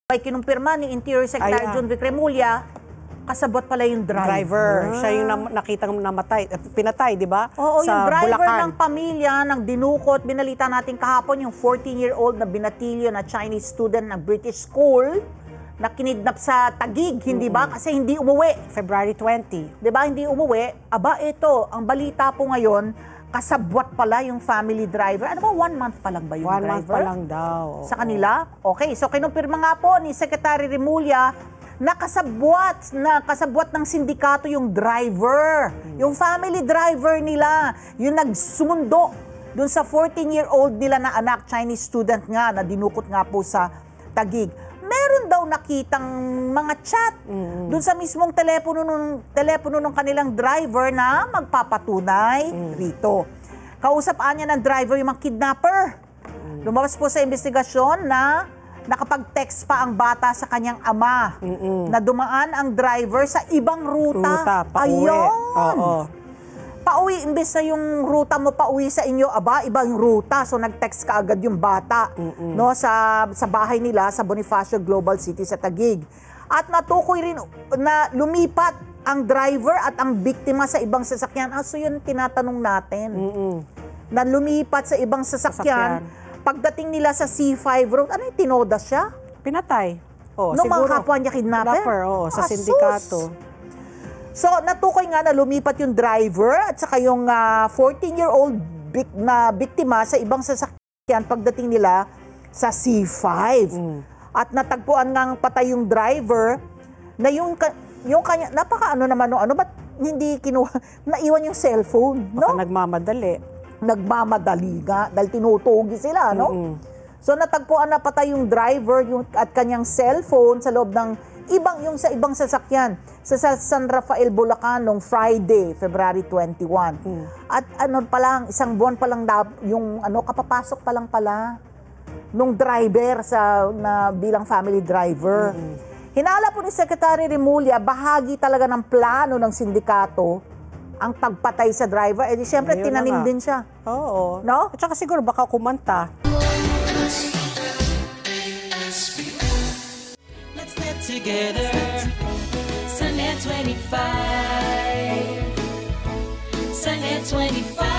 Ay kinumpirma ni Interior Secretary John Vic Remulla, kasabot pala yung driver. Siya yung nakitang namatay, pinatay, di ba? Oo, sa yung driver Bulacan. ng pamilya, ng dinukot, binalita natin kahapon, yung 14-year-old na binatilyo na Chinese student ng British school, na kinidnap sa Taguig, hindi ba? Kasi hindi umuwi. February 20. Di ba? Hindi umuwi. Aba, ito, ang balita po ngayon, kasabwat pala yung family driver. Ano ba, 1 month pa lang ba yung driver? 1 month pa lang daw. Sa kanila? Okay, so kinumpirma nga po ni Secretary Remulla na kasabwat ng sindikato yung driver. Yung family driver nila, yung nagsumundo dun sa 14-year-old nila na anak, Chinese student nga, na dinukot nga po sa Taguig. Meron daw nakitang mga chat dun sa mismong telepono ng kanilang driver na magpapatunay rito. Kausap niya ng driver yung mga kidnapper. Lumabas po sa investigasyon na nakapag-text pa ang bata sa kanyang ama na dumaan ang driver sa ibang ruta. Pauwi. Ayun! Oo. Pauwi, imbes na yung ruta mo pauwi sa inyo, aba, ibang ruta. So nag-text ka agad yung bata no, sa bahay nila sa Bonifacio Global City sa Taguig. At natukoy rin na lumipat ang driver at ang biktima sa ibang sasakyan. So yun tinatanong natin. Na lumipat sa ibang sasakyan. Pagdating nila sa C5 road, ano yung tinoda siya? Pinatay. Oh, no, siguro. Mga kapwa niya kidnapper? Sa sindikato. So, natukoy nga na lumipat yung driver at saka yung 14-year-old na biktima sa ibang sasakyan pagdating nila sa C5. At natagpuan ngang patay yung driver na yung kanya, napaka-ano naman, ba't hindi kinuha, naiwan yung cellphone, no? Baka Nagmamadali nga, dahil tinutugi sila, no? So, natagpuan na patay yung driver at kanyang cellphone sa loob ng sa ibang sasakyan sa San Rafael, Bulacan noong Friday, February 21. At isang buwan pa lang yung kapapasok pa lang pala nung driver na bilang family driver. Hinala po ni Secretary Remulla, bahagi talaga ng plano ng sindikato ang pagpatay sa driver. Eh di syempre tinanim din siya. Oo. No? At saka siguro baka kumanta. Together, Sunnet 25, Sunnet 25.